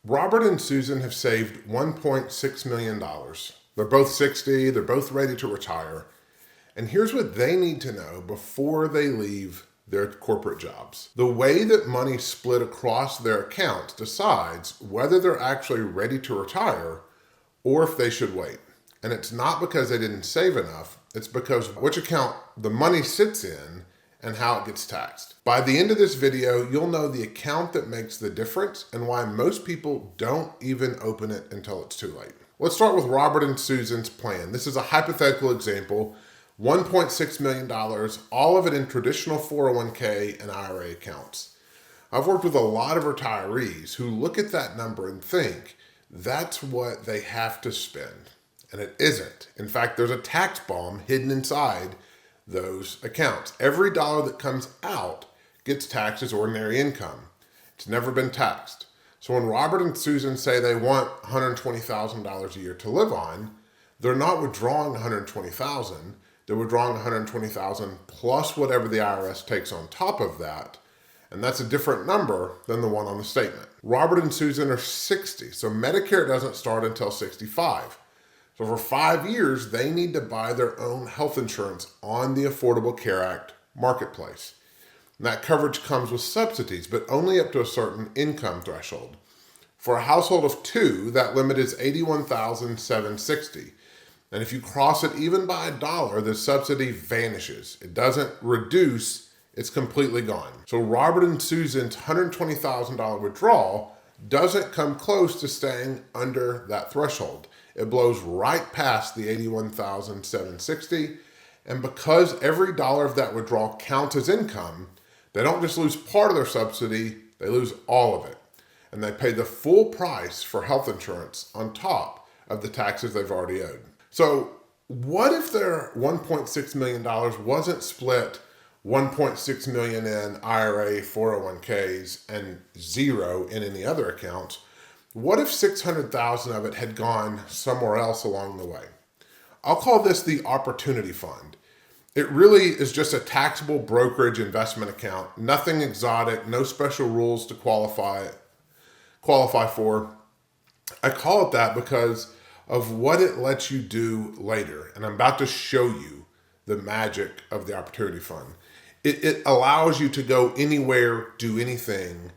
Robert and Susan have saved $1.6 million. They're both 60, they're both ready to retire. And here's what they need to know before they leave their corporate jobs. The way that money's split across their accounts decides whether they're actually ready to retire or if they should wait. And it's not because they didn't save enough, it's because which account the money sits in and how it gets taxed. By the end of this video, you'll know the account that makes the difference and why most people don't even open it until it's too late. Let's start with Robert and Susan's plan. This is a hypothetical example. $1.6 million, all of it in traditional 401k and IRA accounts. I've worked with a lot of retirees who look at that number and think that's what they have to spend. And it isn't. In fact, there's a tax bomb hidden inside those accounts. Every dollar that comes out gets taxed as ordinary income. It's never been taxed. So when Robert and Susan say they want $120,000 a year to live on, they're not withdrawing $120,000. They're withdrawing $120,000 plus whatever the IRS takes on top of that. And that's a different number than the one on the statement. Robert and Susan are 60, so Medicare doesn't start until 65. So for 5 years, they need to buy their own health insurance on the Affordable Care Act marketplace. And that coverage comes with subsidies, but only up to a certain income threshold. For a household of 2, that limit is $81,760. And if you cross it even by $1, the subsidy vanishes. It doesn't reduce, it's completely gone. So Robert and Susan's $120,000 withdrawal doesn't come close to staying under that threshold. It blows right past the $81,760. And because every dollar of that withdrawal counts as income, they don't just lose part of their subsidy, they lose all of it. And they pay the full price for health insurance on top of the taxes they've already owed. So what if their $1.6 million wasn't split $1.6 million in IRA, 401ks, and zero in any other accounts? What if $600,000 of it had gone somewhere else along the way? I'll call this the opportunity fund. It really is just a taxable brokerage investment account, nothing exotic, no special rules to qualify for. I call it that because of what it lets you do later. And I'm about to show you the magic of the opportunity fund. It allows you to go anywhere, do anything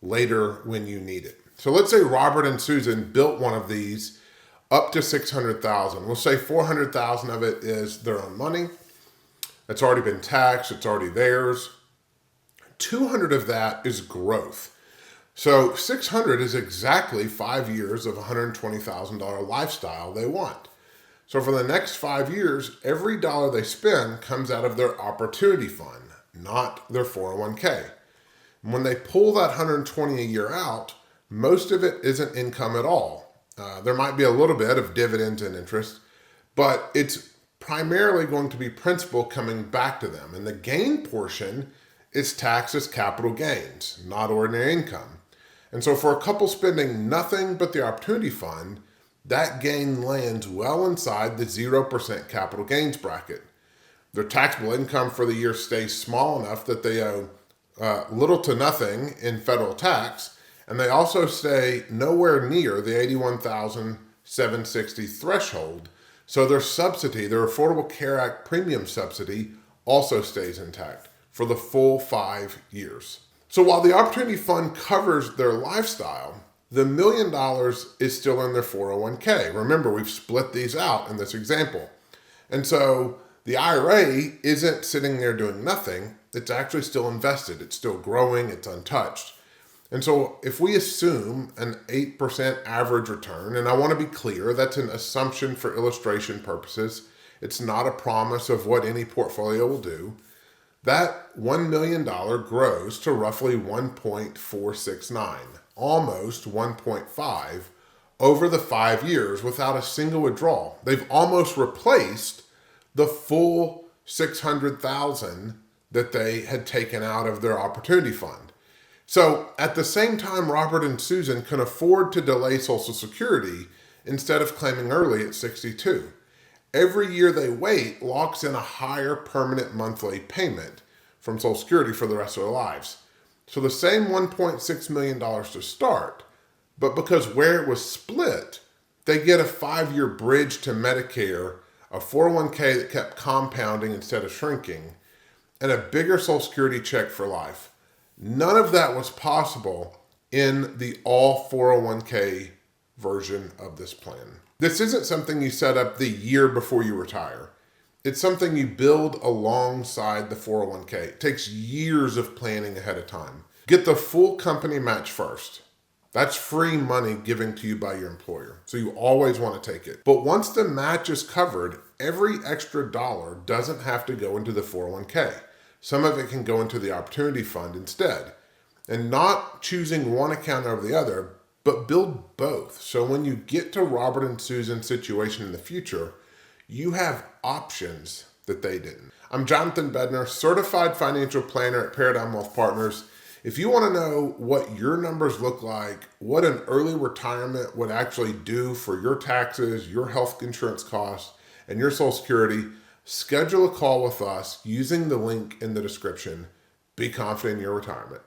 later when you need it. So let's say Robert and Susan built one of these up to $600,000. We'll say $400,000 of it is their own money. It's already been taxed. It's already theirs. $200 of that is growth. So $600 is exactly 5 years of $120,000 lifestyle they want. So for the next 5 years, every dollar they spend comes out of their opportunity fund, not their 401k. And when they pull that $120 a year out, most of it isn't income at all. There might be a little bit of dividends and interest, but it's primarily going to be principal coming back to them. And the gain portion is taxed as capital gains, not ordinary income. And so for a couple spending nothing but the opportunity fund, that gain lands well inside the 0% capital gains bracket. Their taxable income for the year stays small enough that they owe little to nothing in federal tax, and they also stay nowhere near the $81,760 threshold. So their subsidy, their Affordable Care Act premium subsidy, also stays intact for the full 5 years. So while the opportunity fund covers their lifestyle, the $1 million is still in their 401k. Remember, we've split these out in this example. And so the IRA isn't sitting there doing nothing. It's actually still invested. It's still growing. It's untouched. And so if we assume an 8% average return, and I want to be clear, that's an assumption for illustration purposes. It's not a promise of what any portfolio will do. That $1 million grows to roughly 1.469, almost 1.5 over the 5 years without a single withdrawal. They've almost replaced the full $600,000 that they had taken out of their opportunity fund. So at the same time, Robert and Susan can afford to delay Social Security instead of claiming early at 62. Every year they wait locks in a higher permanent monthly payment from Social Security for the rest of their lives. So the same $1.6 million to start, But because where it was split, they get a 5-year bridge to Medicare, a 401k that kept compounding instead of shrinking, and a bigger Social Security check for life. None of that was possible in the all 401k version of this plan. This isn't something you set up the year before you retire. It's something you build alongside the 401k. It takes years of planning ahead of time. Get the full company match first. That's free money given to you by your employer, so you always want to take it. But once the match is covered, every extra dollar doesn't have to go into the 401k. Some of it can go into the opportunity fund instead. And not choosing one account over the other, but build both. So when you get to Robert and Susan's situation in the future, you have options that they didn't. I'm Jonathan Bednar, certified financial planner at Paradigm Wealth Partners. If you want to know what your numbers look like, what an early retirement would actually do for your taxes, your health insurance costs, and your Social Security, schedule a call with us using the link in the description. Be confident in your retirement.